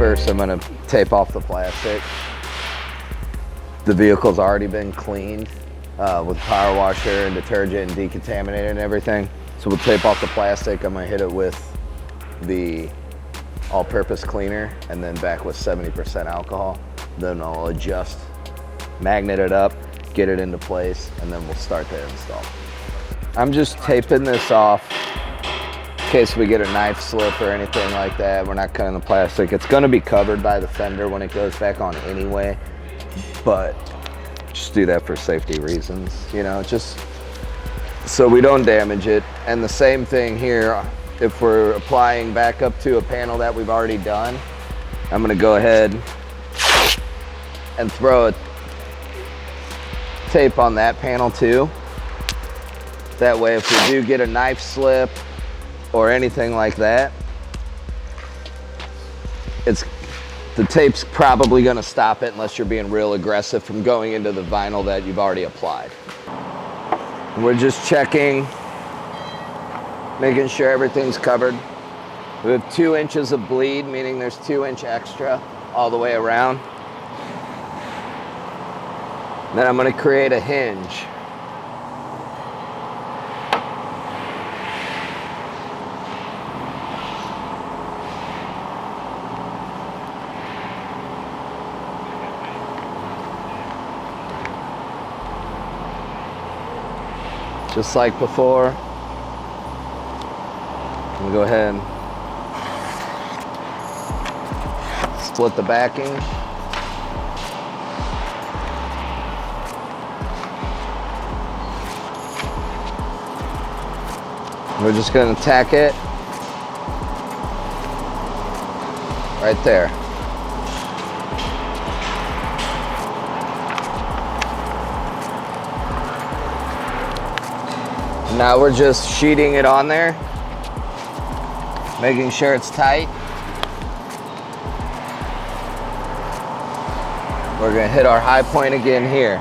First, I'm gonna tape off the plastic. The vehicle's already been cleaned with power washer and detergent and decontaminator and everything. So we'll tape off the plastic. I'm gonna hit it with the all-purpose cleaner and then back with 70% alcohol. Then I'll adjust, magnet it up, get it into place, and then we'll start the install. I'm just taping this off in case we get a knife slip or anything like that. We're not cutting the plastic. It's gonna be covered by the fender when it goes back on anyway, but just do that for safety reasons, you know, just so we don't damage it. And the same thing here, if we're applying back up to a panel that we've already done, I'm gonna go ahead and throw a tape on that panel too. That way, if we do get a knife slip or anything like that, the tape's probably gonna stop it unless you're being real aggressive from going into the vinyl that you've already applied. We're just checking, making sure everything's covered. We have 2 inches of bleed, meaning there's 2 inch extra all the way around. Then I'm gonna create a hinge. Just like before, I'm gonna go ahead and split the backing. We're just gonna tack it right there. Now we're just sheeting it on there, making sure it's tight. We're gonna hit our high point again here.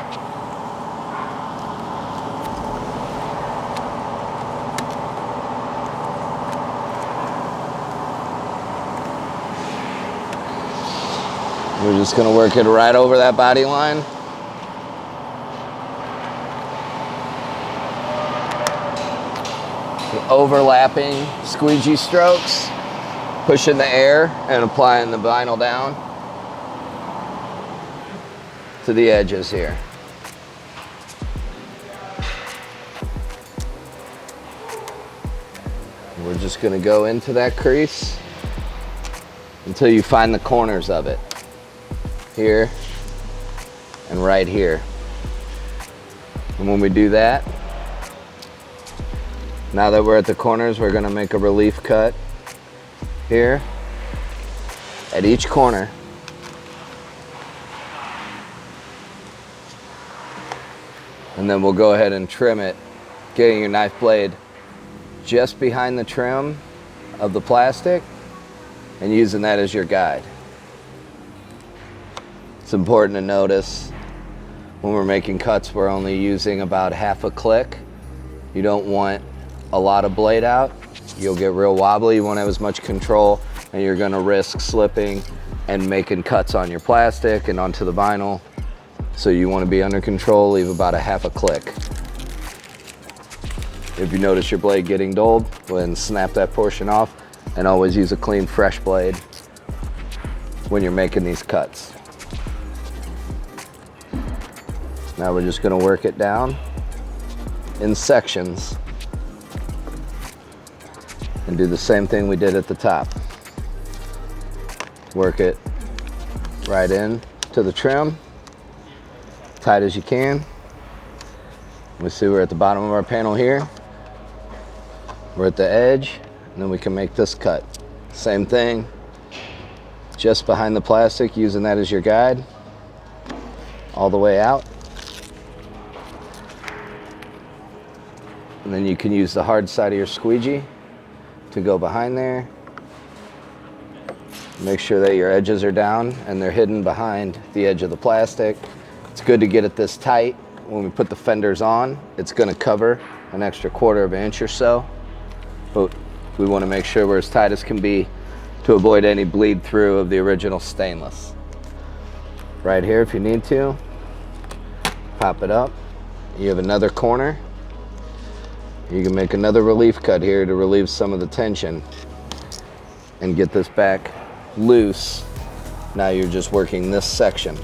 We're just gonna work it right over that body line. Overlapping squeegee strokes, pushing the air and applying the vinyl down to the edges here. We're just gonna go into that crease until you find the corners of it. Here and right here. And when we do that, now that we're at the corners, we're gonna make a relief cut here at each corner. And then we'll go ahead and trim it, getting your knife blade just behind the trim of the plastic and using that as your guide. It's important to notice when we're making cuts, we're only using about half a click. You don't want a lot of blade out. You'll get real wobbly. You won't have as much control and you're gonna risk slipping and making cuts on your plastic and onto the vinyl. So you wanna be under control, leave about a half a click. If you notice your blade getting dulled, go ahead and snap that portion off and always use a clean, fresh blade when you're making these cuts. Now we're just gonna work it down in sections and do the same thing we did at the top. Work it right in to the trim, tight as you can. We see we're at the bottom of our panel here. We're at the edge, and then we can make this cut. Same thing, just behind the plastic, using that as your guide, all the way out. And then you can use the hard side of your squeegee to go behind there. Make sure that your edges are down and they're hidden behind the edge of the plastic. It's good to get it this tight. When we put the fenders on, it's gonna cover an extra 1/4 inch or so. But we wanna make sure we're as tight as can be to avoid any bleed through of the original stainless. Right here, if you need to, pop it up. You have another corner. You can make another relief cut here to relieve some of the tension and get this back loose. Now you're just working this section.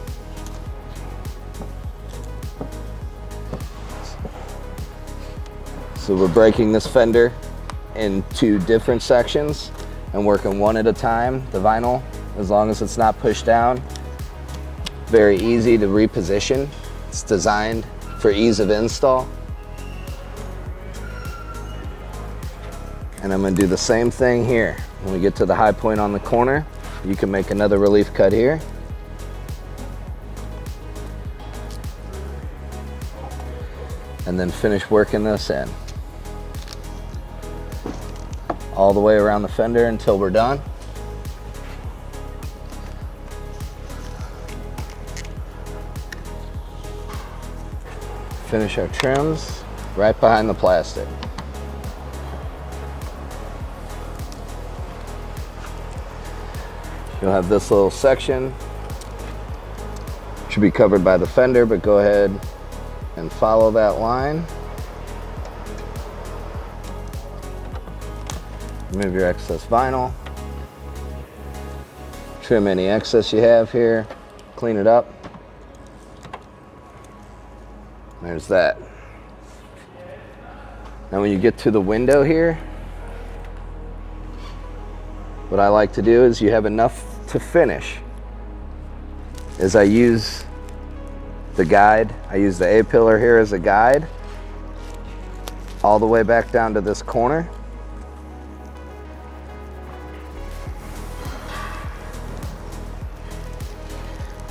So we're breaking this fender into different sections and working one at a time. The vinyl, as long as it's not pushed down, very easy to reposition. It's designed for ease of install. And I'm going to do the same thing here. When we get to the high point on the corner, you can make another relief cut here. And then finish working this in. All the way around the fender until we're done. Finish our trims right behind the plastic. You'll have this little section. Should be covered by the fender, but go ahead and follow that line. Remove your excess vinyl. Trim any excess you have here. Clean it up. There's that. Now when you get to the window here, what I like to do is you have enough to finish. Is I use the guide. I use the A-pillar here as a guide all the way back down to this corner.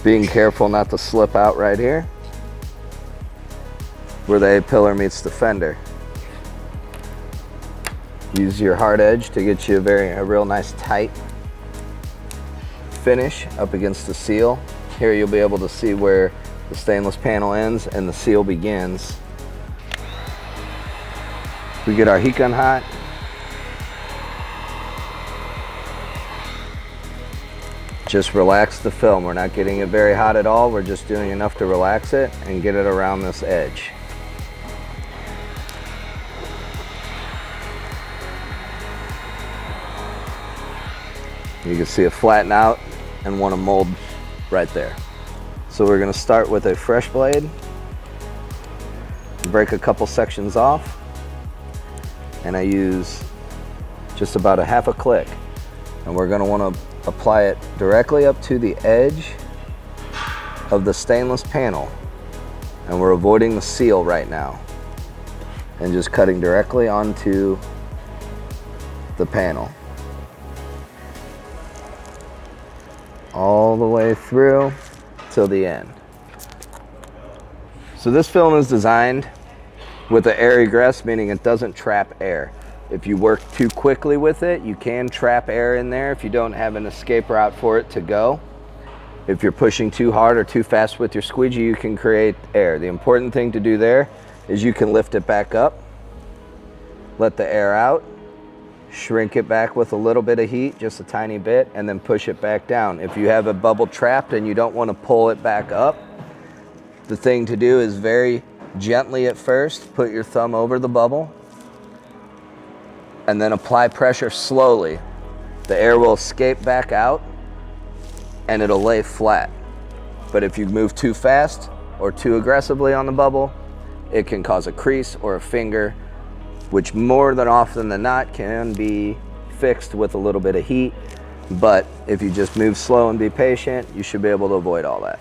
Being careful not to slip out right here where the A-pillar meets the fender. Use your hard edge to get you a real nice tight finish up against the seal. Here you'll be able to see where the stainless panel ends and the seal begins. We get our heat gun hot. Just relax the film. We're not getting it very hot at all. We're just doing enough to relax it and get it around this edge. You can see it flatten out and want to mold right there. So we're going to start with a fresh blade, break a couple sections off, and I use just about a half a click. And we're going to want to apply it directly up to the edge of the stainless panel. And we're avoiding the seal right now and just cutting directly onto the panel. All the way through till the end. So this film is designed with an air egress, meaning it doesn't trap air. If you work too quickly with it, you can trap air in there if you don't have an escape route for it to go. If you're pushing too hard or too fast with your squeegee, you can create air. The important thing to do there is you can lift it back up, let the air out, shrink it back with a little bit of heat, just a tiny bit, and then push it back down. If you have a bubble trapped and you don't want to pull it back up, the thing to do is very gently at first, put your thumb over the bubble, and then apply pressure slowly. The air will escape back out and it'll lay flat. But if you move too fast or too aggressively on the bubble, it can cause a crease or a finger, which more than often than not can be fixed with a little bit of heat. But if you just move slow and be patient, you should be able to avoid all that.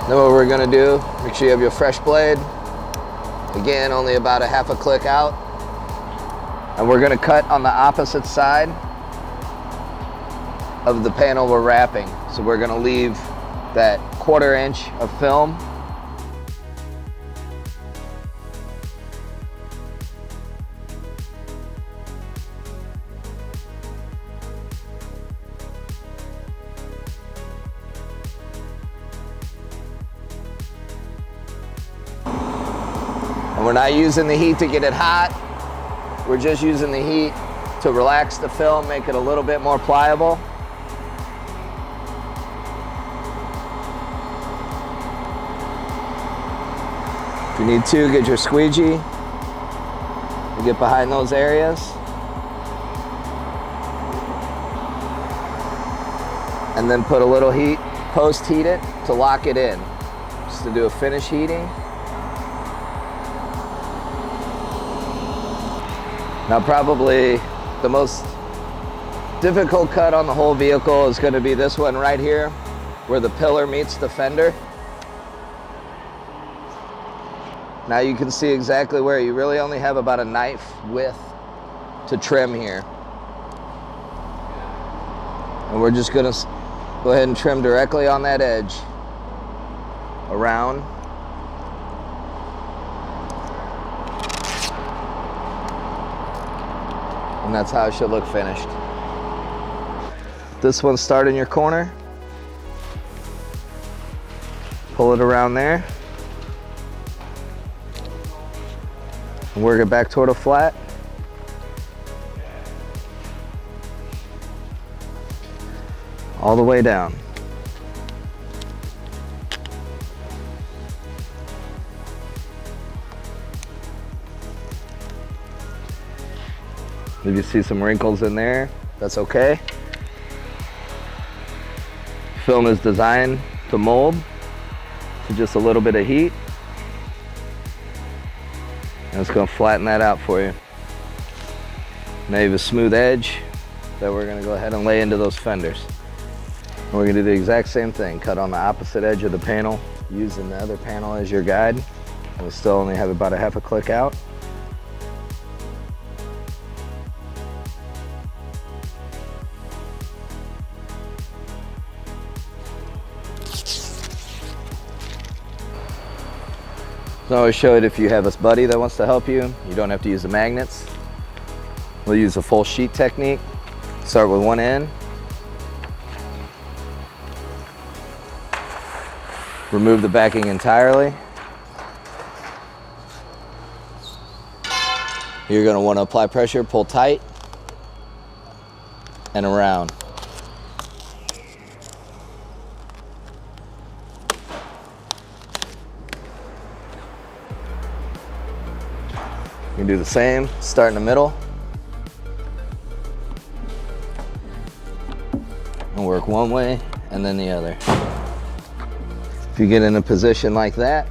Then what we're gonna do, make sure you have your fresh blade. Again, only about a half a click out. And we're gonna cut on the opposite side of the panel we're wrapping. So we're gonna leave that 1/4 inch of film. And we're not using the heat to get it hot. We're just using the heat to relax the film, make it a little bit more pliable. If you need to, get your squeegee and get behind those areas. And then put a little heat, post-heat it to lock it in, just to do a finish heating. Now probably the most difficult cut on the whole vehicle is going to be this one right here, where the pillar meets the fender. Now you can see exactly where you really only have about a knife width to trim here. And we're just going to go ahead and trim directly on that edge around. And that's how it should look finished. This one, start in your corner. Pull it around there. And work it back toward a flat. All the way down. If you see some wrinkles in there, that's okay. Film is designed to mold to just a little bit of heat. And it's going to flatten that out for you. Now you have a smooth edge that we're going to go ahead and lay into those fenders. And we're going to do the exact same thing. Cut on the opposite edge of the panel, using the other panel as your guide. And we still only have about a half a click out. I always show it if you have a buddy that wants to help you. You don't have to use the magnets. We'll use a full sheet technique. Start with one end. Remove the backing entirely. You're going to want to apply pressure, pull tight, and around. You can do the same, start in the middle, and work one way and then the other. If you get in a position like that,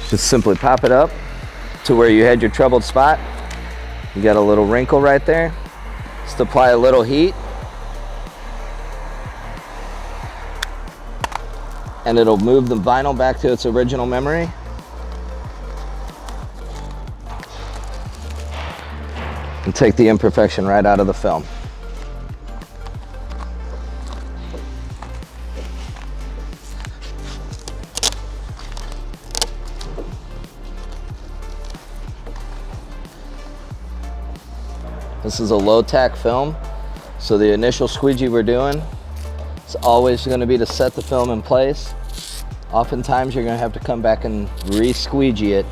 just simply pop it up to where you had your troubled spot. You got a little wrinkle right there. Just apply a little heat, and it'll move the vinyl back to its original memory. And take the imperfection right out of the film. This is a low tack film, so the initial squeegee we're doing is always going to be to set the film in place. Oftentimes you're going to have to come back and re-squeegee it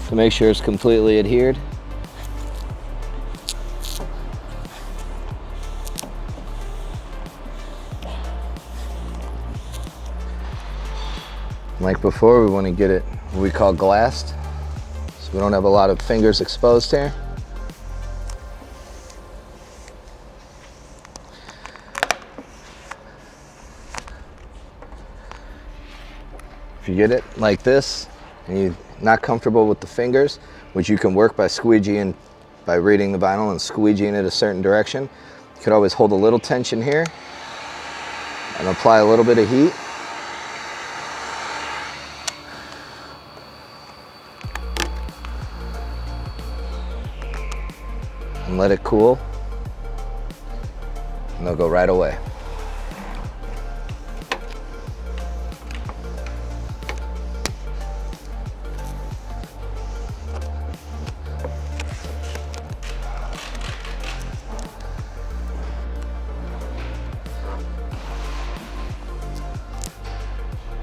to make sure it's completely adhered. Like before, we want to get it what we call glassed, so we don't have a lot of fingers exposed here. If you get it like this and you're not comfortable with the fingers, which you can work by squeegeeing, by reading the vinyl and squeegeeing it a certain direction, you could always hold a little tension here and apply a little bit of heat. And let it cool, and they'll go right away.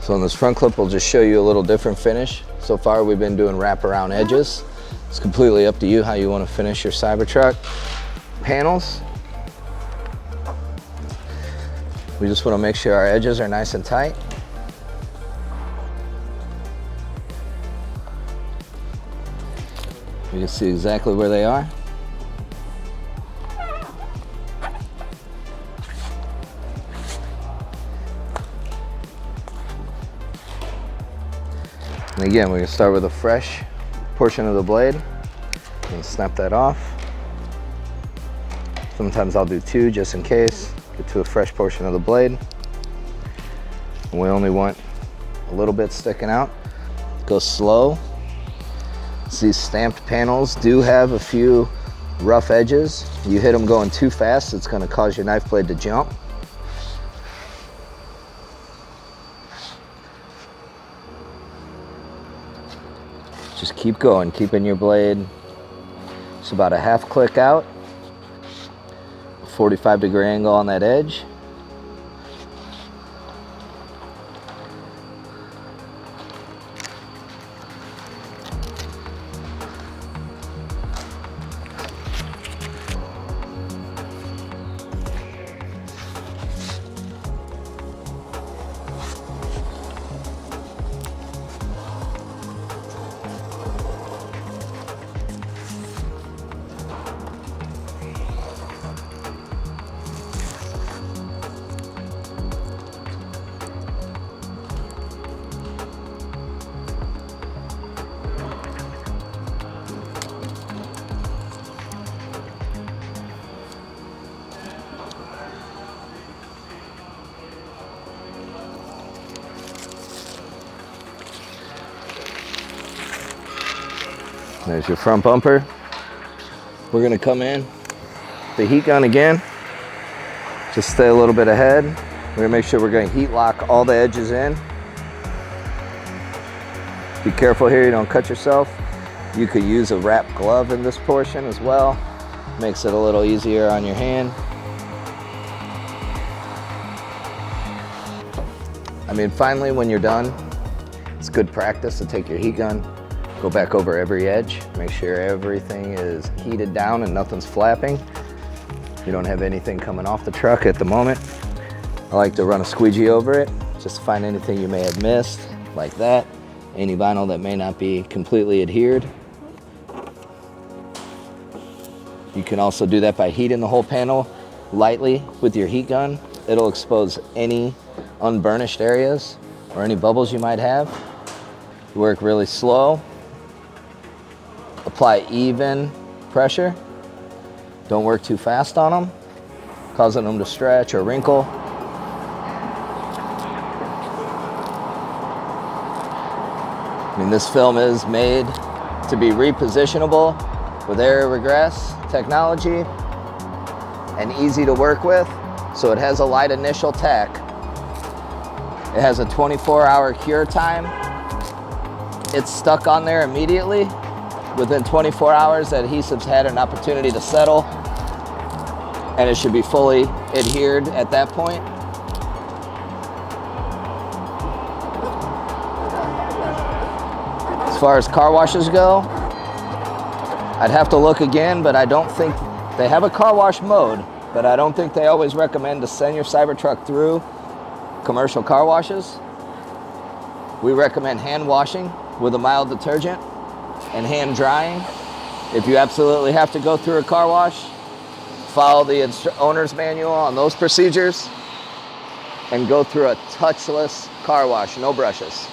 So on this front clip, we'll just show you a little different finish. So far we've been doing wraparound edges. It's completely up to you how you want to finish your Cybertruck panels. We just want to make sure our edges are nice and tight. You can see exactly where they are. And again, we're going to start with a fresh portion of the blade and snap that off. Sometimes I'll do two just in case. Get to a fresh portion of the blade. And we only want a little bit sticking out. Go slow. These stamped panels do have a few rough edges. You hit them going too fast, it's going to cause your knife blade to jump. Just keep going, keeping your blade just about a half click out. 45-degree angle on that edge. There's your front bumper. We're gonna come in the heat gun again. Just stay a little bit ahead. We're gonna make sure we're gonna heat lock all the edges in. Be careful here, you don't cut yourself. You could use a wrap glove in this portion as well. Makes it a little easier on your hand. I mean, finally, when you're done, it's good practice to take your heat gun, go back over every edge, make sure everything is heated down and nothing's flapping. You don't have anything coming off the truck at the moment. I like to run a squeegee over it, just to find anything you may have missed, like that. Any vinyl that may not be completely adhered. You can also do that by heating the whole panel lightly with your heat gun. It'll expose any unburnished areas or any bubbles you might have. Work really slow. Apply even pressure. Don't work too fast on them, causing them to stretch or wrinkle. I mean, this film is made to be repositionable with air regress technology and easy to work with. So it has a light initial tack. It has a 24-hour cure time. It's stuck on there immediately. Within 24 hours, the adhesive's had an opportunity to settle, and it should be fully adhered at that point. As far as car washes go, I'd have to look again, but I don't think they have a car wash mode, but I don't think they always recommend to send your Cybertruck through commercial car washes. We recommend hand washing with a mild detergent and hand drying. If you absolutely have to go through a car wash, follow the owner's manual on those procedures and go through a touchless car wash, no brushes.